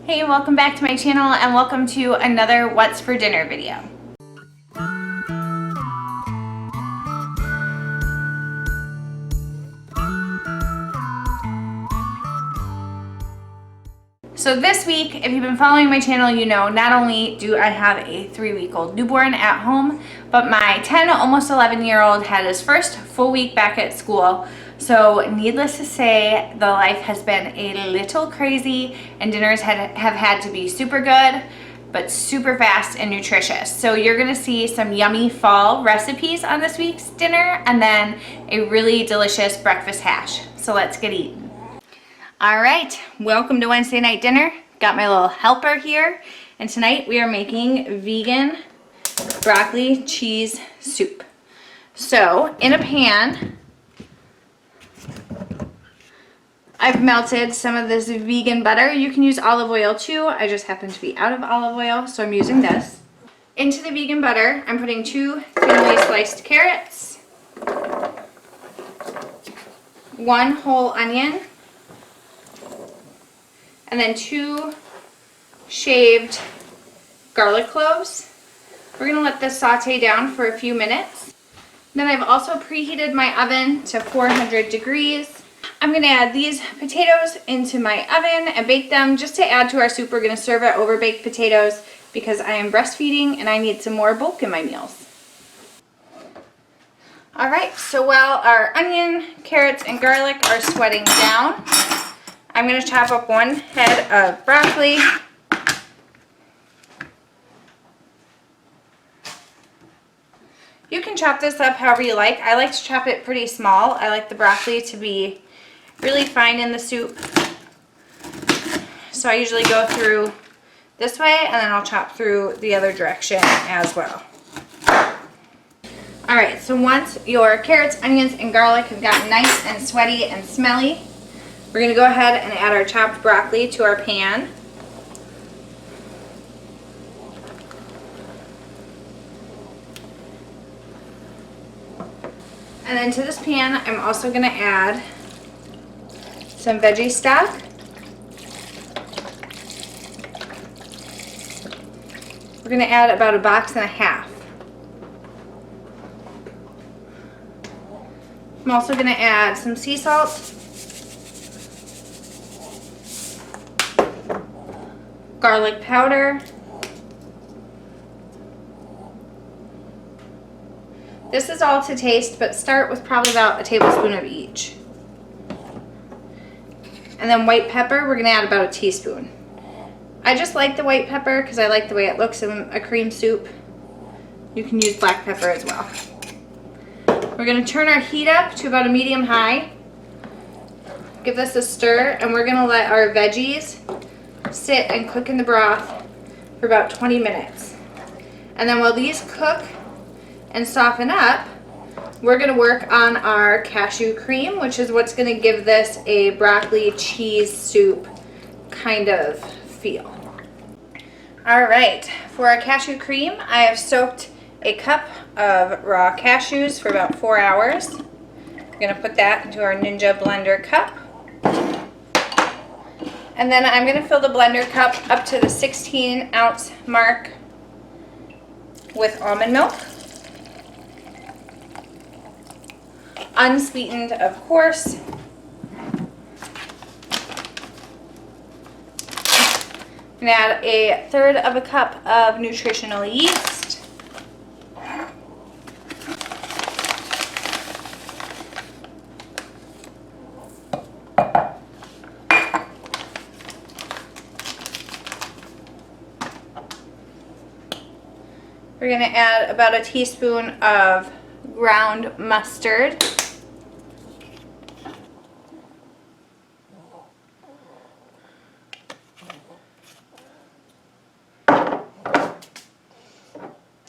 Hey, welcome back to my channel and welcome to another What's for Dinner video. So this week, if you've been following my channel, you know not only do I have a 3-week-old newborn at home, but my 10, almost 11-year-old had his first full week back at school. So needless to say, the life has been a little crazy and dinners have had to be super good, but super fast and nutritious. So you're gonna see some yummy fall recipes on this week's dinner and then a really delicious breakfast hash. So let's get eating. All right, welcome to Wednesday night dinner. Got my little helper here, and tonight we are making vegan broccoli cheese soup. So in a pan, I've melted some of this vegan butter. You can use olive oil too. I just happen to be out of olive oil, so I'm using this. Into the vegan butter, I'm putting 2 thinly sliced carrots, 1 whole onion, and then 2 shaved garlic cloves. We're gonna let this saute down for a few minutes. Then I've also preheated my oven to 400 degrees. I'm gonna add these potatoes into my oven and bake them. Just to add to our soup, we're gonna serve it over baked potatoes because I am breastfeeding and I need some more bulk in my meals. All right, so while our onion, carrots, and garlic are sweating down, I'm going to chop up 1 head of broccoli. You can chop this up however you like. I like to chop it pretty small. I like the broccoli to be really fine in the soup. So I usually go through this way and then I'll chop through the other direction as well. Alright, so once your carrots, onions, and garlic have gotten nice and sweaty and smelly, we're going to go ahead and add our chopped broccoli to our pan. And then to this pan, I'm also going to add some veggie stock. We're going to add about 1.5 boxes. I'm also going to add some sea salt, garlic powder. This is all to taste, but start with probably about 1 tablespoon of each. And then white pepper, we're going to add about 1 teaspoon. I just like the white pepper because I like the way it looks in a cream soup. You can use black pepper as well. We're going to turn our heat up to about a medium-high. Give this a stir, and we're going to let our veggies sit and cook in the broth for about 20 minutes. And then while these cook and soften up, we're going to work on our cashew cream, which is what's going to give this a broccoli cheese soup kind of feel. Alright, for our cashew cream, I have soaked a cup of raw cashews for about 4 hours. I'm going to put that into our Ninja blender cup. And then I'm going to fill the blender cup up to the 16-ounce mark with almond milk. Unsweetened, of course. I'm going to add 1/3 cup of nutritional yeast. We're going to add about 1 teaspoon of ground mustard.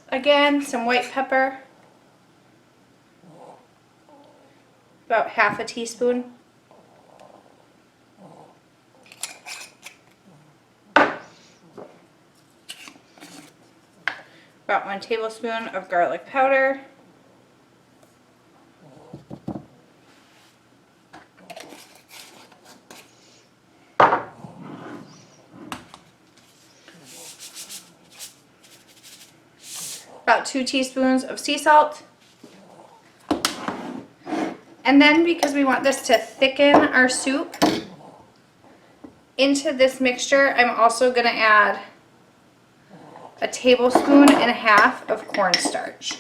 Again, some white pepper. About 1/2 teaspoon. About 1 tablespoon of garlic powder. about 2 teaspoons of sea salt. And then because we want this to thicken our soup, into this mixture, I'm also going to add a tablespoon and a half of cornstarch.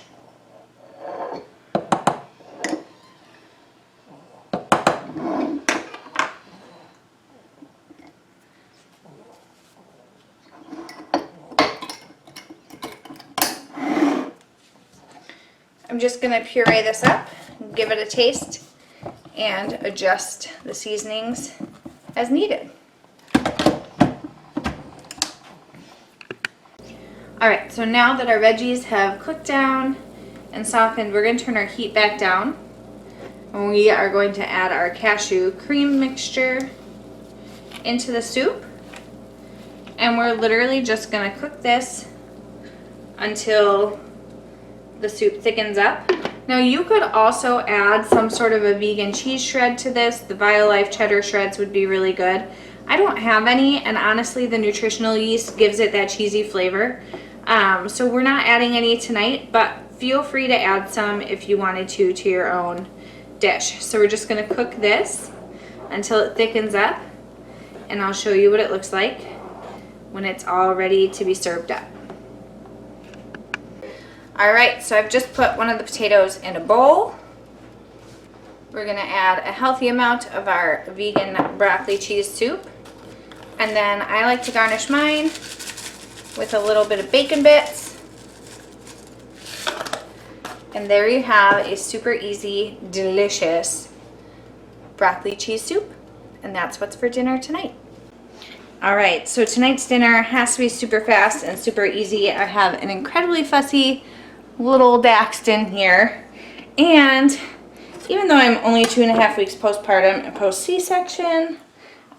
I'm just going to puree this up, give it a taste, and adjust the seasonings as needed. Alright, so now that our veggies have cooked down and softened, we're going to turn our heat back down. And we are going to add our cashew cream mixture into the soup. And we're literally just going to cook this until the soup thickens up. Now you could also add some sort of a vegan cheese shred to this. The BioLife cheddar shreds would be really good. I don't have any, and honestly the nutritional yeast gives it that cheesy flavor. So we're not adding any tonight, but feel free to add some if you wanted to your own dish. So we're just going to cook this until it thickens up, and I'll show you what it looks like when it's all ready to be served up. Alright, so I've just put one of the potatoes in a bowl. We're going to add a healthy amount of our vegan broccoli cheese soup. And then I like to garnish mine with a little bit of bacon bits. And there you have a super easy, delicious broccoli cheese soup. And that's what's for dinner tonight. Alright, so tonight's dinner has to be super fast and super easy. I have an incredibly fussy little Daxton here. And even though I'm only 2.5 weeks postpartum and post C-section,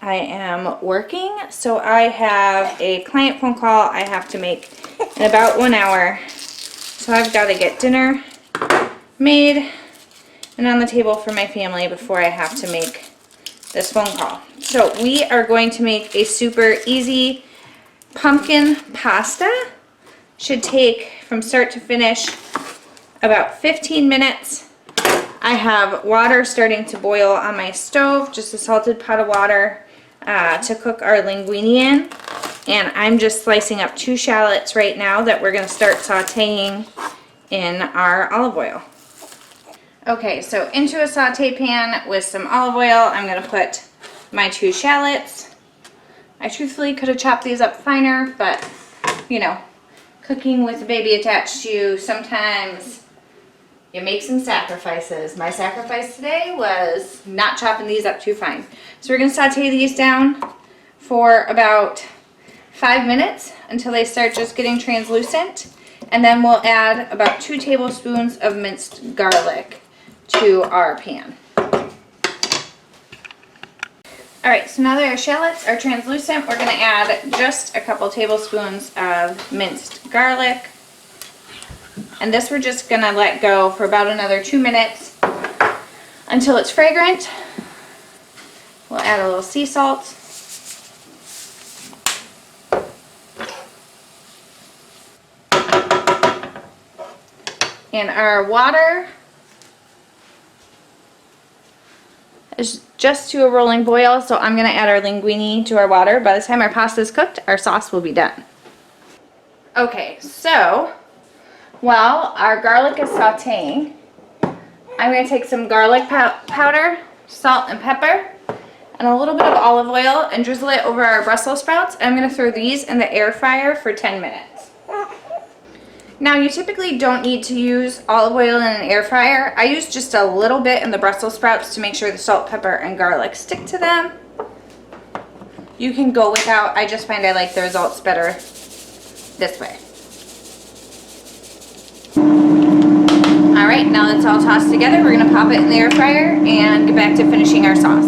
I am working. So I have a client phone call I have to make in about 1 hour. So I've got to get dinner made and on the table for my family before I have to make this phone call. So we are going to make a super easy pumpkin pasta. Should take from start to finish about 15 minutes. I have water starting to boil on my stove, just a salted pot of water to cook our linguine in. And I'm just slicing up 2 shallots right now that we're going to start sauteing in our olive oil. Okay, so into a saute pan with some olive oil, I'm going to put my 2 shallots. I truthfully could have chopped these up finer, but you know, cooking with a baby attached to you, sometimes you make some sacrifices. My sacrifice today was not chopping these up too fine. So we're going to saute these down for about 5 minutes until they start just getting translucent. And then we'll add about 2 tablespoons of minced garlic to our pan. Alright, so now that our shallots are translucent, we're going to add just a couple tablespoons of minced garlic. And this we're just going to let go for about another 2 minutes until it's fragrant. We'll add a little sea salt. And our water is just to a rolling boil, so I'm going to add our linguine to our water. By the time our pasta is cooked, our sauce will be done. Okay, so while our garlic is sauteing, I'm going to take some garlic powder, salt and pepper, and a little bit of olive oil and drizzle it over our Brussels sprouts. And I'm going to throw these in the air fryer for 10 minutes. Now you typically don't need to use olive oil in an air fryer. I use just a little bit in the Brussels sprouts to make sure the salt, pepper, and garlic stick to them. You can go without. I just find I like the results better this way. Alright, now that's all tossed together. We're going to pop it in the air fryer and get back to finishing our sauce.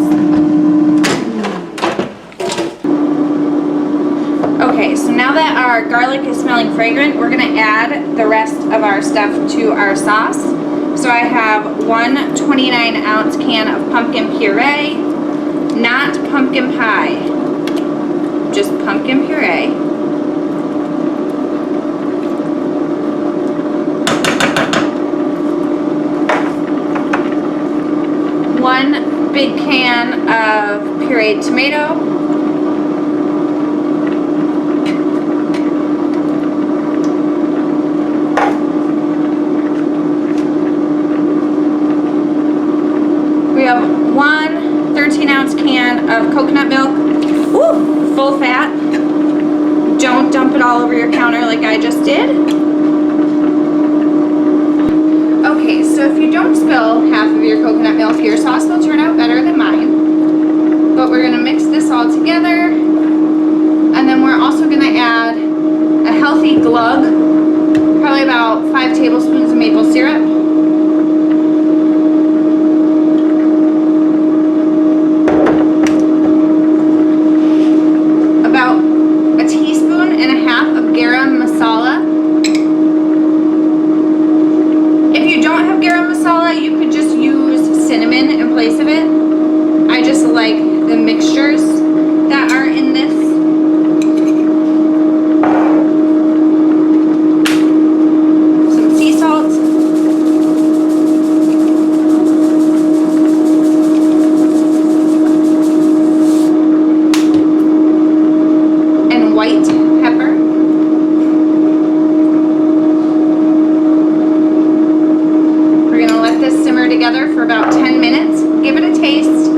Okay, so now that our garlic is smelling fragrant, we're going to add the rest of our stuff to our sauce. So I have one 29-ounce can of pumpkin puree, not pumpkin pie, just pumpkin puree. pureed tomato. We have one 13-ounce can of coconut milk. Ooh, full fat. Don't dump it all over your counter like I just did. Okay, so if you don't spill half of your coconut milk, your sauce will turn out better than mine. But we're gonna mix this all together. And then we're also gonna add a healthy glug, probably about 5 tablespoons of maple syrup. For about 10 minutes. Give it a taste.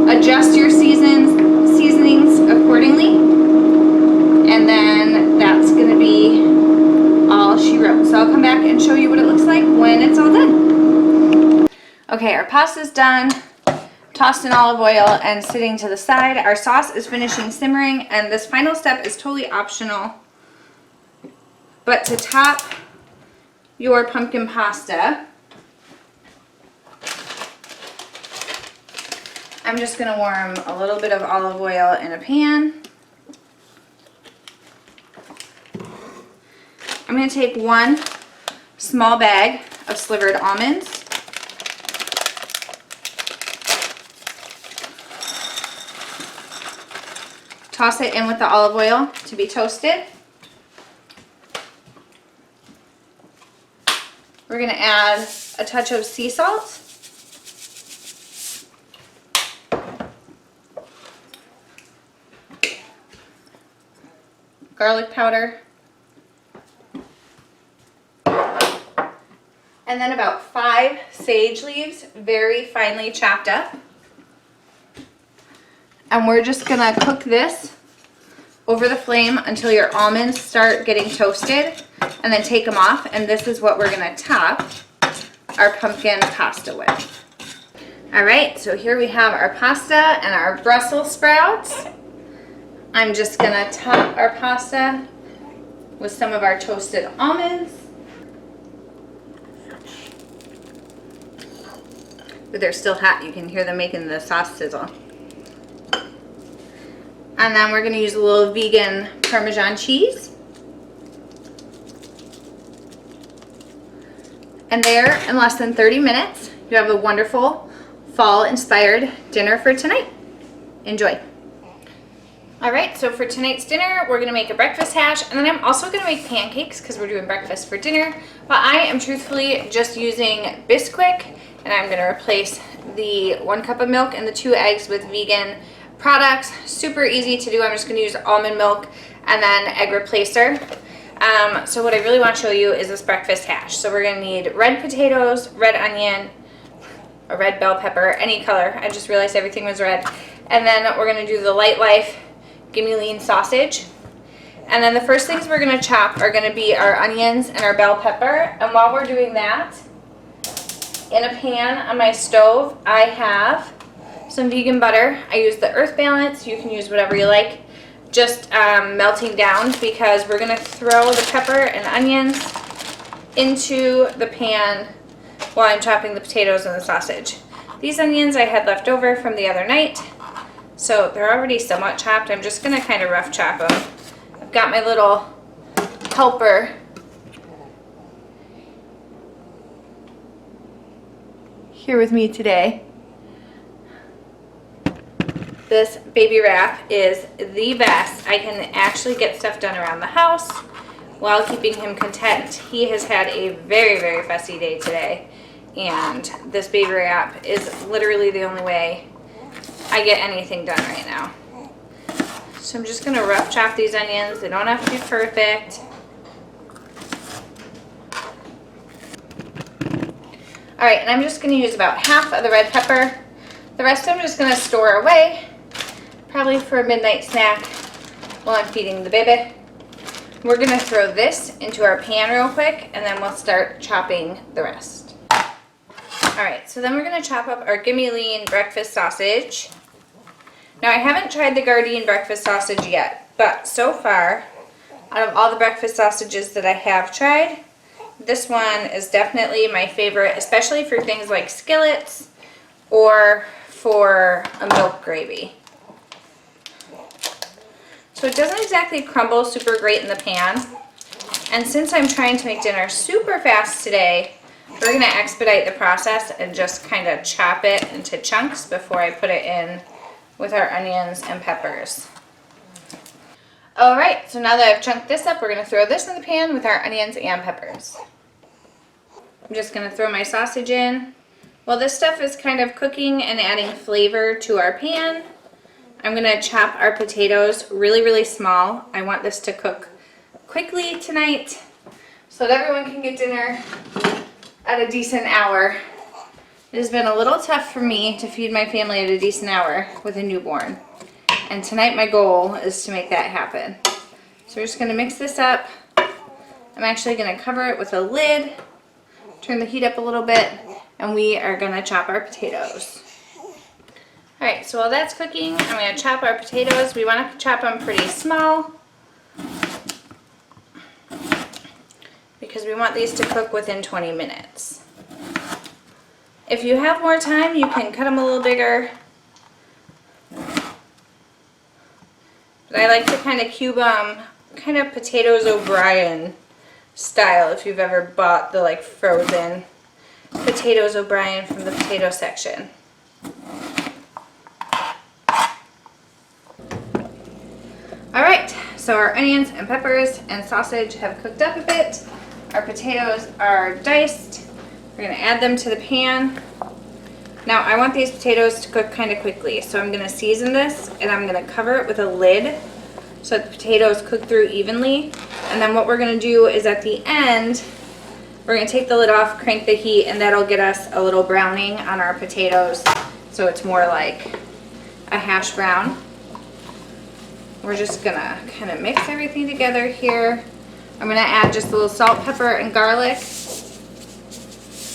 Adjust your seasonings accordingly. And then that's going to be all she wrote. So I'll come back and show you what it looks like when it's all done. Okay, our pasta's done. Tossed in olive oil and sitting to the side. Our sauce is finishing simmering, and this final step is totally optional. But to top your pumpkin pasta, I'm just going to warm a little bit of olive oil in a pan. I'm going to take one small bag of slivered almonds. Toss it in with the olive oil to be toasted. We're going to add a touch of sea salt. Garlic powder, and then about 5 sage leaves, very finely chopped up. And we're just gonna cook this over the flame until your almonds start getting toasted, and then take them off. And this is what we're gonna top our pumpkin pasta with. All right, so here we have our pasta and our Brussels sprouts. I'm just gonna top our pasta with some of our toasted almonds. But they're still hot. You can hear them making the sauce sizzle. And then we're gonna use a little vegan Parmesan cheese. And there, in less than 30 minutes, you have a wonderful fall-inspired dinner for tonight. Enjoy. All right, so for tonight's dinner, we're gonna make a breakfast hash, and then I'm also gonna make pancakes because we're doing breakfast for dinner. But I am truthfully just using Bisquick, and I'm gonna replace the 1 cup of milk and the 2 eggs with vegan products. Super easy to do. I'm just gonna use almond milk and then egg replacer. So what I really want to show you is this breakfast hash. So we're gonna need red potatoes, red onion, a red bell pepper, any color. I just realized everything was red. And then we're gonna do the Light Life Gimme Lean sausage. And then the first things we're gonna chop are gonna be our onions and our bell pepper. And while we're doing that, in a pan on my stove, I have some vegan butter. I use the Earth Balance. You can use whatever you like. Just melting down, because we're gonna throw the pepper and onions into the pan while I'm chopping the potatoes and the sausage. These onions I had left over from the other night, so they're already somewhat chopped. I'm just gonna kind of rough chop them. I've got my little helper here with me today. This baby wrap is the best. I can actually get stuff done around the house while keeping him content. He has had a very, very fussy day today, and this baby wrap is literally the only way I get anything done right now. So I'm just gonna rough chop these onions. They don't have to be perfect. All right, and I'm just gonna use about half of the red pepper. The rest I'm just gonna store away, probably for a midnight snack while I'm feeding the baby. We're gonna throw this into our pan real quick, and then we'll start chopping the rest. All right, so then we're gonna chop up our Gimme Lean breakfast sausage. Now I haven't tried the Gardein breakfast sausage yet, but so far, out of all the breakfast sausages that I have tried, this one is definitely my favorite, especially for things like skillets or for a milk gravy. So it doesn't exactly crumble super great in the pan. And since I'm trying to make dinner super fast today, we're gonna expedite the process and just kind of chop it into chunks before I put it in with our onions and peppers. All right, so now that I've chunked this up, we're gonna throw this in the pan with our onions and peppers. I'm just gonna throw my sausage in. While this stuff is kind of cooking and adding flavor to our pan, I'm gonna chop our potatoes really, really small. I want this to cook quickly tonight so that everyone can get dinner at a decent hour. It has been a little tough for me to feed my family at a decent hour with a newborn. And tonight my goal is to make that happen. So we're just gonna mix this up. I'm actually gonna cover it with a lid, turn the heat up a little bit, and we are gonna chop our potatoes. All right, so while that's cooking, I'm gonna chop our potatoes. We wanna chop them pretty small because we want these to cook within 20 minutes. If you have more time, you can cut them a little bigger. But I like to kind of cube them, kind of Potatoes O'Brien style, if you've ever bought the like frozen Potatoes O'Brien from the potato section. All right, so our onions and peppers and sausage have cooked up a bit. Our potatoes are diced. We're gonna add them to the pan. Now I want these potatoes to cook kind of quickly, so I'm gonna season this and I'm gonna cover it with a lid so that the potatoes cook through evenly. And then what we're gonna do is at the end, we're gonna take the lid off, crank the heat, and that'll get us a little browning on our potatoes, so it's more like a hash brown. We're just gonna kind of mix everything together here. I'm gonna add just a little salt, pepper, and garlic.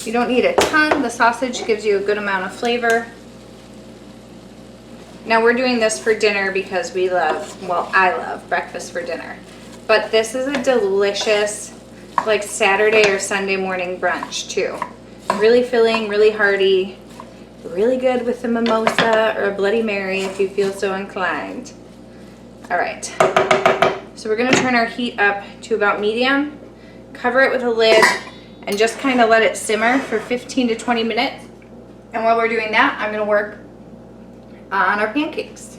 You don't need a ton. The sausage gives you a good amount of flavor. Now we're doing this for dinner because we love, well, I love breakfast for dinner. But this is a delicious, like Saturday or Sunday morning brunch too. Really filling, really hearty, really good with a mimosa or a Bloody Mary if you feel so inclined. All right, so we're gonna turn our heat up to about medium, cover it with a lid, and just kind of let it simmer for 15 to 20 minutes. And while we're doing that, I'm gonna work on our pancakes.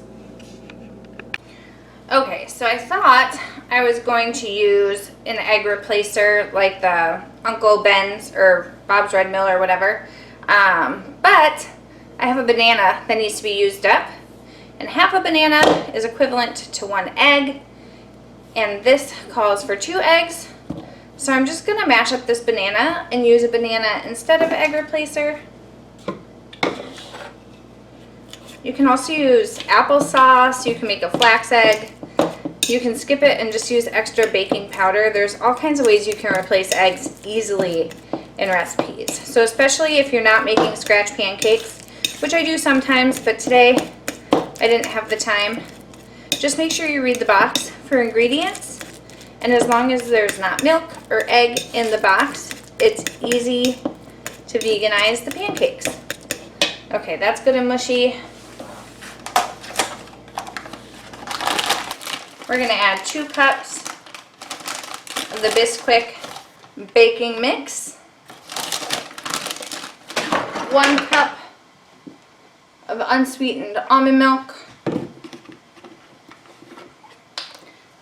Okay, so I thought I was going to use an egg replacer like the Uncle Ben's or Bob's Red Mill or whatever, but I have a banana that needs to be used up. And half a banana is equivalent to 1 egg, and this calls for 2 eggs. So I'm just gonna mash up this banana and use a banana instead of egg replacer. You can also use applesauce, you can make a flax egg, you can skip it and just use extra baking powder. There's all kinds of ways you can replace eggs easily in recipes. So especially if you're not making scratch pancakes, which I do sometimes, but today I didn't have the time. Just make sure you read the box for ingredients, and as long as there's not milk or egg in the box, it's easy to veganize the pancakes. Okay, that's good and mushy. We're gonna add 2 cups of the Bisquick baking mix, 1 cup of unsweetened almond milk.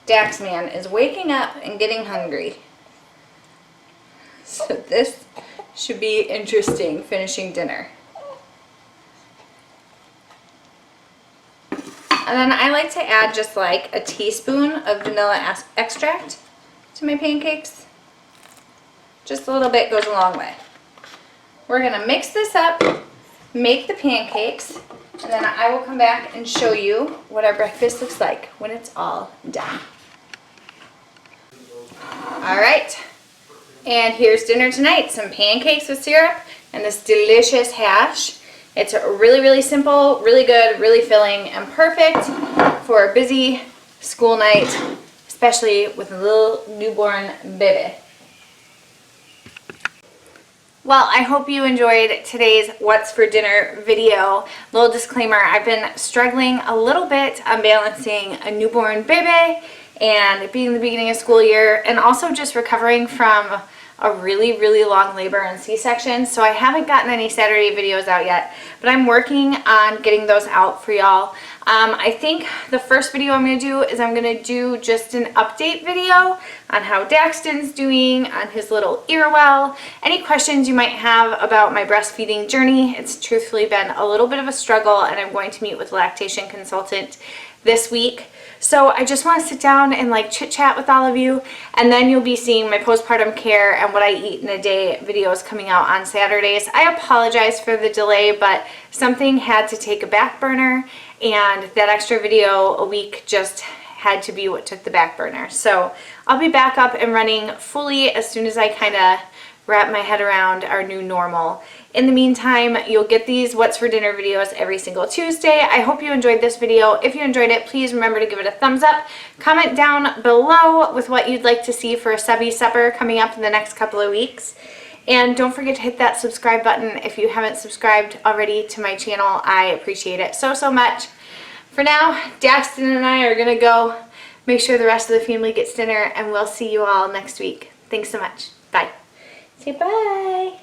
Daxman is waking up and getting hungry. So this should be interesting, finishing dinner. And then I like to add just like a teaspoon of vanilla extract to my pancakes. Just a little bit goes a long way. We're gonna mix this up, make the pancakes, and then I will come back and show you what our breakfast looks like when it's all done. All right, and here's dinner tonight. Some pancakes with syrup and this delicious hash. It's really, really simple, really good, really filling, and perfect for a busy school night, especially with a little newborn baby. Well, I hope you enjoyed today's What's for Dinner video. Little disclaimer, I've been struggling a little bit on balancing a newborn baby and being the beginning of school year, and also just recovering from a really, really long labor and C-section. So I haven't gotten any Saturday videos out yet, but I'm working on getting those out for y'all. I think the first video I'm going to do is I'm going to do just an update video on how Daxton's doing on his little ear well. Any questions you might have about my breastfeeding journey. It's truthfully been a little bit of a struggle, and I'm going to meet with a lactation consultant this week. So I just want to sit down and like chit chat with all of you, and then you'll be seeing my postpartum care and what I eat in a day videos coming out on Saturdays. I apologize for the delay, but something had to take a back burner, and that extra video a week just had to be what took the back burner. So I'll be back up and running fully as soon as I kind of wrap my head around our new normal. In the meantime, you'll get these What's for Dinner videos every single Tuesday. I hope you enjoyed this video. If you enjoyed it, please remember to give it a thumbs up. Comment down below with what you'd like to see for a subby supper coming up in the next couple of weeks. And don't forget to hit that subscribe button if you haven't subscribed already to my channel. I appreciate it so, so much. For now, Daxton and I are going to go make sure the rest of the family gets dinner, and we'll see you all next week. Thanks so much. Bye. Say bye.